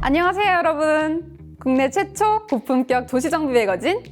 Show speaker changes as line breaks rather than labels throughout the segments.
안녕하세요, 여러분. 국내 최초 고품격 도시정비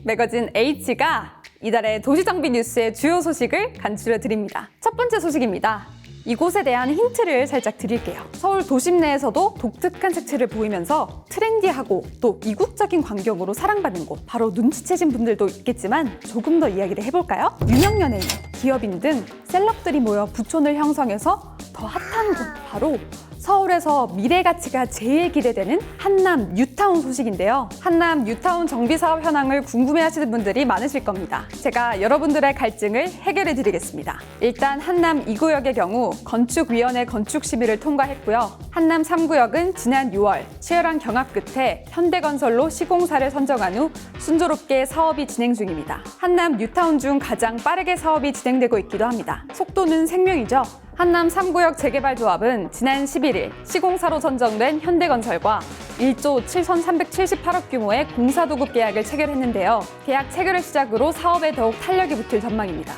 매거진 H가 이달의 도시정비 뉴스의 주요 소식을 간추려 드립니다. 첫 번째 소식입니다. 이곳에 대한 힌트를 살짝 드릴게요. 서울 도심 내에서도 독특한 색채를 보이면서 트렌디하고 또 이국적인 광경으로 사랑받는 곳, 바로 눈치채신 분들도 있겠지만 조금 더 이야기를 해볼까요? 유명 연예인, 기업인 등 셀럽들이 모여 부촌을 형성해서 더 핫한 곳, 바로 서울에서 미래 가치가 제일 기대되는 한남 뉴타운 소식인데요. 한남 뉴타운 정비사업 현황을 궁금해하시는 분들이 많으실 겁니다. 제가 여러분들의 갈증을 해결해 드리겠습니다. 일단 한남 2구역의 경우 건축위원회 건축심의를 통과했고요. 한남 3구역은 지난 6월 치열한 경합 끝에 현대건설로 시공사를 선정한 후 순조롭게 사업이 진행 중입니다. 한남 뉴타운 중 가장 빠르게 사업이 진행되고 있기도 합니다. 속도는 생명이죠. 한남 3구역 재개발조합은 지난 11일 시공사로 선정된 현대건설과 1조 7,378억 규모의 공사도급 계약을 체결했는데요. 계약 체결을 시작으로 사업에 더욱 탄력이 붙을 전망입니다.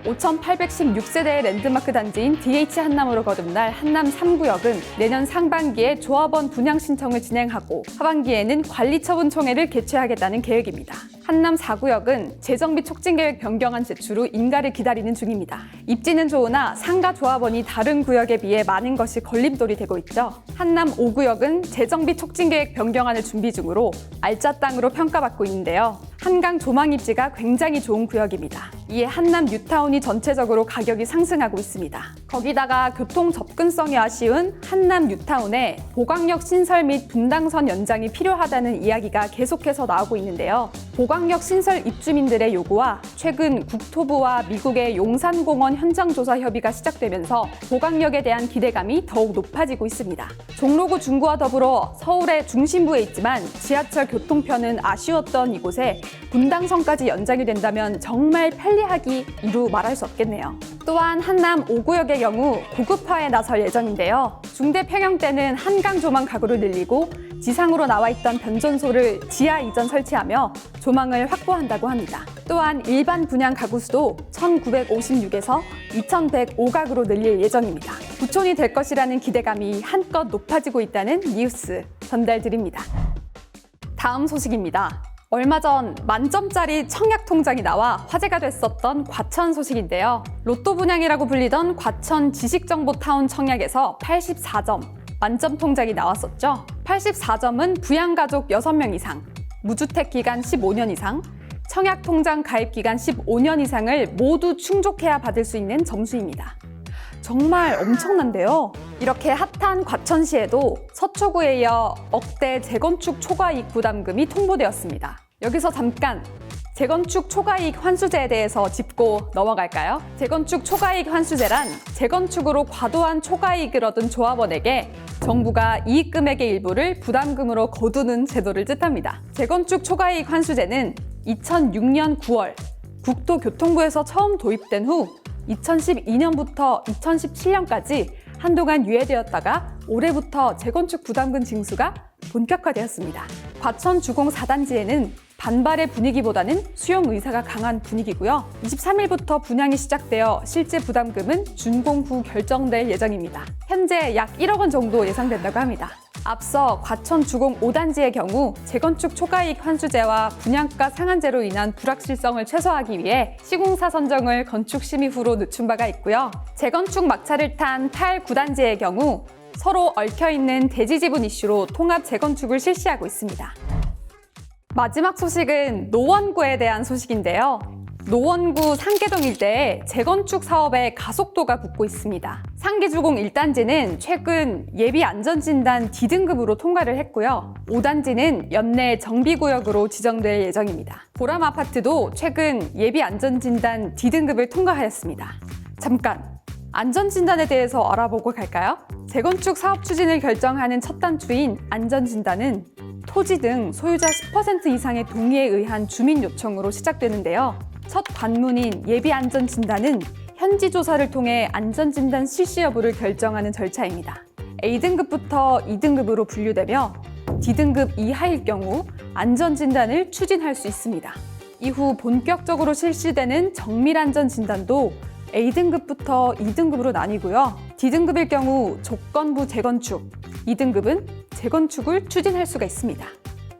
5,816세대의 랜드마크 단지인 DH 한남으로 거듭날 한남 3구역은 내년 상반기에 조합원 분양 신청을 진행하고 하반기에는 관리처분총회를 개최하겠다는 계획입니다. 한남 4구역은 재정비 촉진계획 변경안 제출 후 인가를 기다리는 중입니다. 입지는 좋으나 상가 조합원이 다른 구역에 비해 많은 것이 걸림돌이 되고 있죠. 한남 5구역은 재정비 촉진계획 변경안을 준비 중으로 알짜 땅으로 평가받고 있는데요. 한강 조망 입지가 굉장히 좋은 구역입니다. 이에 한남 뉴타운이 전체적으로 가격이 상승하고 있습니다. 거기다가 교통 접근성이 아쉬운 한남 뉴타운에 보강역 신설 및 분당선 연장이 필요하다는 이야기가 계속해서 나오고 있는데요. 보강역 신설 입주민들의 요구와 최근 국토부와 미국의 용산공원 현장조사 협의가 시작되면서 보강역에 대한 기대감이 더욱 높아지고 있습니다. 종로구 중구와 더불어 서울의 중심부에 있지만 지하철 교통편은 아쉬웠던 이곳에 분당선까지 연장이 된다면 정말 편리하기 이루 말할 수 없겠네요. 또한 한남 5구역의 경우 고급화에 나설 예정인데요. 중대평형 때는 한강 조망 가구를 늘리고 지상으로 나와 있던 변전소를 지하 이전 설치하며 조망을 확보한다고 합니다. 또한 일반 분양 가구 수도 1,956에서 2,105가구로 늘릴 예정입니다. 부촌이 될 것이라는 기대감이 한껏 높아지고 있다는 뉴스 전달드립니다. 다음 소식입니다. 얼마 전 만점짜리 청약 통장이 나와 화제가 됐었던 과천 소식인데요. 로또 분양이라고 불리던 과천 지식정보타운 청약에서 84점, 만점 통장이 나왔었죠. 84점은 부양가족 6명 이상, 무주택 기간 15년 이상, 청약 통장 가입 기간 15년 이상을 모두 충족해야 받을 수 있는 점수입니다. 정말 엄청난데요. 이렇게 핫한 과천시에도 서초구에 이어 억대 재건축 초과이익 부담금이 통보되었습니다. 여기서 잠깐 재건축 초과이익 환수제에 대해서 짚고 넘어갈까요? 재건축 초과이익 환수제란 재건축으로 과도한 초과이익을 얻은 조합원에게 정부가 이익 금액의 일부를 부담금으로 거두는 제도를 뜻합니다. 재건축 초과이익 환수제는 2006년 9월 국토교통부에서 처음 도입된 후 2012년부터 2017년까지 한동안 유예되었다가 올해부터 재건축 부담금 징수가 본격화되었습니다. 과천 주공 4단지에는 반발의 분위기보다는 수용 의사가 강한 분위기고요. 23일부터 분양이 시작되어 실제 부담금은 준공 후 결정될 예정입니다. 현재 약 1억 원 정도 예상된다고 합니다. 앞서 과천 주공 5단지의 경우 재건축 초과이익 환수제와 분양가 상한제로 인한 불확실성을 최소화하기 위해 시공사 선정을 건축심의 후로 늦춘 바가 있고요. 재건축 막차를 탄 8, 9단지의 경우 서로 얽혀있는 대지 지분 이슈로 통합 재건축을 실시하고 있습니다. 마지막 소식은 노원구에 대한 소식인데요. 노원구 상계동 일대에 재건축 사업의 가속도가 붙고 있습니다. 상계주공 1단지는 최근 예비안전진단 D등급으로 통과를 했고요. 5단지는 연내 정비구역으로 지정될 예정입니다. 보람아파트도 최근 예비안전진단 D등급을 통과하였습니다. 잠깐! 안전진단에 대해서 알아보고 갈까요? 재건축 사업 추진을 결정하는 첫 단추인 안전진단은 토지 등 소유자 10% 이상의 동의에 의한 주민 요청으로 시작되는데요. 첫 관문인 예비안전진단은 현지 조사를 통해 안전진단 실시 여부를 결정하는 절차입니다. A등급부터 2등급으로 분류되며 D등급 이하일 경우 안전진단을 추진할 수 있습니다. 이후 본격적으로 실시되는 정밀안전진단도 A등급부터 2등급으로 나뉘고요. D등급일 경우 조건부 재건축, 2등급은 재건축을 추진할 수가 있습니다.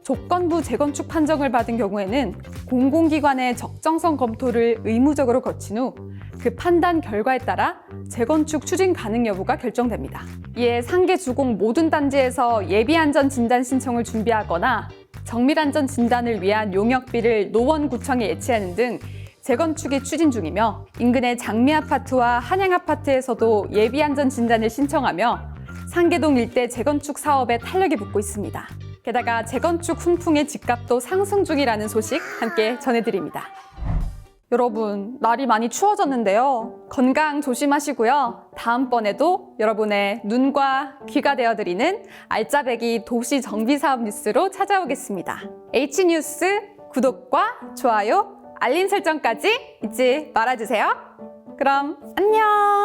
조건부 재건축 판정을 받은 경우에는 공공기관의 적정성 검토를 의무적으로 거친 후 그 판단 결과에 따라 재건축 추진 가능 여부가 결정됩니다. 이에 상계 주공 모든 단지에서 예비안전 진단 신청을 준비하거나 정밀안전 진단을 위한 용역비를 노원구청에 예치하는 등 재건축이 추진 중이며, 인근의 장미아파트와 한양아파트에서도 예비안전 진단을 신청하며 상계동 일대 재건축 사업에 탄력이 붙고 있습니다. 게다가 재건축 훈풍의 집값도 상승 중이라는 소식 함께 전해드립니다. 여러분, 날이 많이 추워졌는데요. 건강 조심하시고요. 다음번에도 여러분의 눈과 귀가 되어드리는 알짜배기 도시 정비 사업 뉴스로 찾아오겠습니다. H뉴스 구독과 좋아요, 알림 설정까지 잊지 말아주세요. 그럼 안녕!